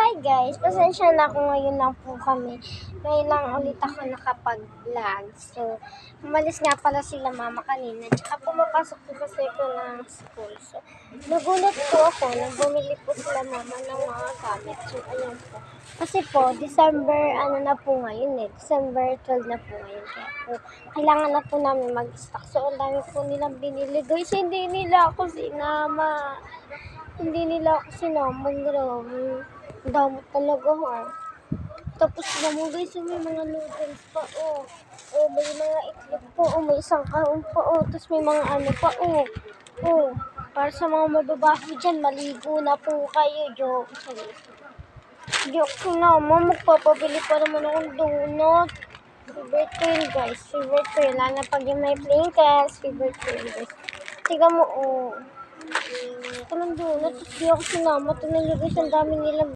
Hi guys, pasensya na ako ngayon lang po kami. Ngayon lang ulit ako nakapag-vlog. So, umalis nga pala sila mama kanina. Tsaka pumapasok po kasi ko ng school. So, nagulat po ako nang bumili po sila mama ng mga gamit. So, ayan po. Kasi po, December, na po ngayon December 12 na po ngayon. Kaya po, kailangan na po namin mag-stock. So, ang dami po nilang binili. Guys, hindi nila ako sinama. Hindi nila ako sinama. Grabe. Ang dami talaga ha. Tapos naman guys, may mga noodles pa may mga itlog pa may isang kahon pa tapos may mga ano pa para sa mga mababaho dyan, maligo na po kayo. Joke naman, magpapabili pa naman akong donut. Favorite ko yun guys, favorite ko yun. Lalo na pag yung may Pringles, favorite ko yun guys. Tiga mo ito ng donut, tapos di ako sinama. Ito na guys, ang dami nilang